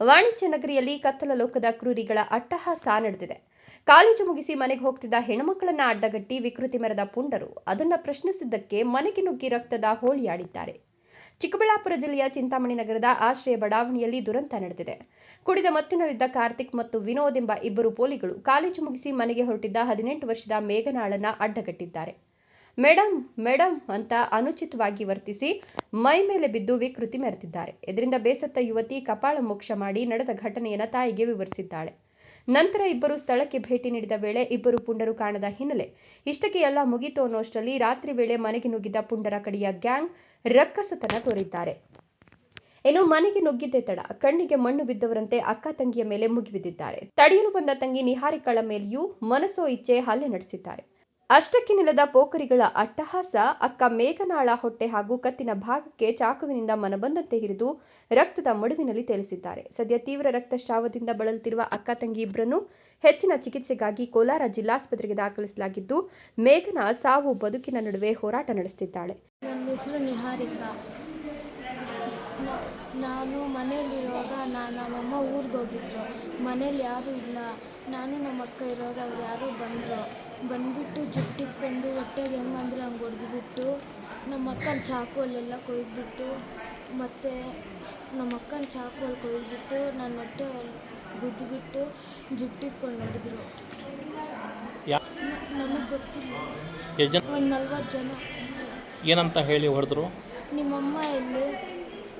ವಾಣಿಜ್ಯ ನಗರಿಯಲ್ಲಿ ಕತ್ತಲ ಲೋಕದ ಕ್ರೂರಿಗಳ ಅಟ್ಟಹಾಸ ನಡೆದಿದೆ. ಕಾಲೇಜು ಮುಗಿಸಿ ಮನೆಗೆ ಹೋಗ್ತಿದ್ದ ಹೆಣ್ಣುಮಕ್ಕಳನ್ನ ಅಡ್ಡಗಟ್ಟಿ ವಿಕೃತಿ ಮೆರೆದ ಪುಂಡರು ಅದನ್ನ ಪ್ರಶ್ನಿಸಿದ್ದಕ್ಕೆ ಮನೆಗೆ ನುಗ್ಗಿ ರಕ್ತದ ಹೋಳಿಯಾಡಿದ್ದಾರೆ. ಚಿಕ್ಕಬಳ್ಳಾಪುರ ಜಿಲ್ಲೆಯ ಚಿಂತಾಮಣಿ ನಗರದ ಆಶ್ರಯ ಬಡಾವಣೆಯಲ್ಲಿ ದುರಂತ ನಡೆದಿದೆ. ಕುಡಿದ ಮತ್ತಿನಲ್ಲಿದ್ದ ಕಾರ್ತಿಕ್ ಮತ್ತು ವಿನೋದ್ ಎಂಬ ಇಬ್ಬರು ಪೋಲಿಗಳು ಕಾಲೇಜು ಮುಗಿಸಿ ಮನೆಗೆ ಹೊರಟಿದ್ದ 18 ವರ್ಷದ ಮೇಘನಾಳನ್ನ ಅಡ್ಡಗಟ್ಟಿದ್ದಾರೆ. ಮೇಡಂ ಅಂತ ಅನುಚಿತವಾಗಿ ವರ್ತಿಸಿ ಮೈ ಮೇಲೆ ಬಿದ್ದು ವಿಕೃತಿ ಮೆರೆದಿದ್ದಾರೆ. ಇದರಿಂದ ಬೇಸತ್ತ ಯುವತಿ ಕಪಾಳ ಮೋಕ್ಷ ಮಾಡಿ ನಡೆದ ಘಟನೆಯನ್ನು ತಾಯಿಗೆ ವಿವರಿಸಿದ್ದಾಳೆ. ನಂತರ ಇಬ್ಬರು ಸ್ಥಳಕ್ಕೆ ಭೇಟಿ ನೀಡಿದ ವೇಳೆ ಇಬ್ಬರು ಪುಂಡರು ಕಾಣದ ಹಿನ್ನೆಲೆ ಇಷ್ಟಕ್ಕೆ ಎಲ್ಲ ಮುಗಿತು ಅನ್ನೋಷ್ಟರಲ್ಲಿ ರಾತ್ರಿ ವೇಳೆ ಮನೆಗೆ ನುಗ್ಗಿದ್ದ ಪುಂಡರ ಕಡೆಯ ಗ್ಯಾಂಗ್ ರಕ್ಕಸತನ ತೋರಿದ್ದಾರೆ. ಇನ್ನು ಮನೆಗೆ ನುಗ್ಗಿದ್ದೇ ತಡ ಕಣ್ಣಿಗೆ ಮಣ್ಣು ಬಿದ್ದವರಂತೆ ಅಕ್ಕ ತಂಗಿಯ ಮೇಲೆ ಮುಗಿಬಿದ್ದಿದ್ದಾರೆ. ತಡೆಯಲು ಬಂದ ತಂಗಿ ನಿಹಾರಿಕಳ ಮೇಲೆಯೂ ಮನಸೋ ಇಚ್ಛೆ ಹಲ್ಲೆ ನಡೆಸಿದ್ದಾರೆ. ಅಷ್ಟಕ್ಕೆ ನಿಲ್ಲದ ಪೋಖರಿಗಳ ಅಟ್ಟಹಾಸ ಅಕ್ಕ ಮೇಘನಾಳ ಹೊಟ್ಟೆ ಹಾಗೂ ಕತ್ತಿನ ಭಾಗಕ್ಕೆ ಚಾಕುವಿನಿಂದ ಮನಬಂದಂತೆ ಹಿರಿದು ರಕ್ತದ ಮಡುವಿನಲ್ಲಿ ತೇಲಿಸಿದ್ದಾರೆ. ಸದ್ಯ ತೀವ್ರ ರಕ್ತಸ್ರಾವದಿಂದ ಬಳಲುತ್ತಿರುವ ಅಕ್ಕ ತಂಗಿ ಇಬ್ಬರನ್ನು ಹೆಚ್ಚಿನ ಚಿಕಿತ್ಸೆಗಾಗಿ ಕೋಲಾರ ಜಿಲ್ಲಾಸ್ಪತ್ರೆಗೆ ದಾಖಲಿಸಲಾಗಿದ್ದು, ಮೇಘನಾ ಸಾವು ಬದುಕಿನ ನಡುವೆ ಹೋರಾಟ ನಡೆಸುತ್ತಿದ್ದಾಳೆ. ನನ್ನ ಹೆಸರು ನಿಹಾರಿಕಾ. ನಾನು ಮನೆಯಲ್ಲಿರುವಾಗ ನಮ್ಮಮ್ಮ ಊರಿಗೆ ಹೋಗಿದ್ರು. ಮನೇಲಿ ಯಾರೂ ಇಲ್ಲ. ನಾನು ನಮ್ಮ ಅಕ್ಕ ಇರುವಾಗ ಅವ್ರು ಯಾರೋ ಬಂದುಬಿಟ್ಟು ಜುಟ್ಟಿಟ್ಕೊಂಡು ಹೊಟ್ಟೆಗೆ ಹೆಂಗಂದ್ರೆ ಹಂಗೆ ಹೊಡೆದ್ಬಿಟ್ಟು ನಮ್ಮ ಅಕ್ಕನ ಚಾಕುವಲ್ಲೆಲ್ಲ ಕೊಯ್ದುಬಿಟ್ಟು ಮತ್ತು ನಮ್ಮ ಅಕ್ಕನ ಚಾಕುವಲ್ಲಿ ಕೊಯ್ದುಬಿಟ್ಟು ನನ್ನ ಹೊಟ್ಟೆ ಗುದ್ದುಬಿಟ್ಟು ಜುಟ್ಟಿಟ್ಕೊಂಡು ಹೊಡೆದ್ರು. ನಮಗೆ ಗೊತ್ತಿಲ್ಲ. ಒಂದು 40 ಜನ. ಏನಂತ ಹೇಳಿ ಹೊಡೆದ್ರು? ನಿಮ್ಮಮ್ಮ ಎಲ್ಲಿ,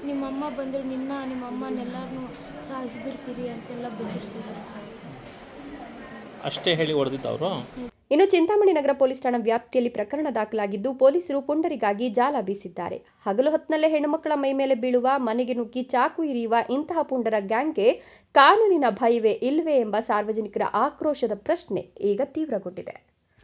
ನಿಮ್ಮಮ್ಮ ಬಂದರೆ ನಿಮ್ಮಮ್ಮನೆಲ್ಲರೂ ಸಾಯಿಸಿಬಿಡ್ತೀರಿ ಅಂತೆಲ್ಲ ಬೆದರಿಸಿದ್ರು ಸರ್. ಅಷ್ಟೇ ಹೇಳಿ ಹೊಡೆದಿದ್ದವರು. ಇನ್ನು ಚಿಂತಾಮಣಿ ನಗರ ಪೊಲೀಸ್ ಠಾಣಾ ವ್ಯಾಪ್ತಿಯಲ್ಲಿ ಪ್ರಕರಣ ದಾಖಲಾಗಿದ್ದು, ಪೊಲೀಸರು ಪುಂಡರಿಗಾಗಿ ಜಾಲ ಬೀಸಿದ್ದಾರೆ. ಹಗಲು ಹೊತ್ತಿನಲ್ಲೇ ಹೆಣ್ಣುಮಕ್ಕಳ ಮೈ ಮೇಲೆ ಬೀಳುವ, ಮನೆಗೆ ನುಗ್ಗಿ ಚಾಕು ಇರಿಯುವ ಇಂತಹ ಪುಂಡರ ಗ್ಯಾಂಗ್ಗೆ ಕಾನೂನಿನ ಭಯವೇ ಇಲ್ಲವೇ ಎಂಬ ಸಾರ್ವಜನಿಕರ ಆಕ್ರೋಶದ ಪ್ರಶ್ನೆ ಈಗ ತೀವ್ರಗೊಂಡಿದೆ.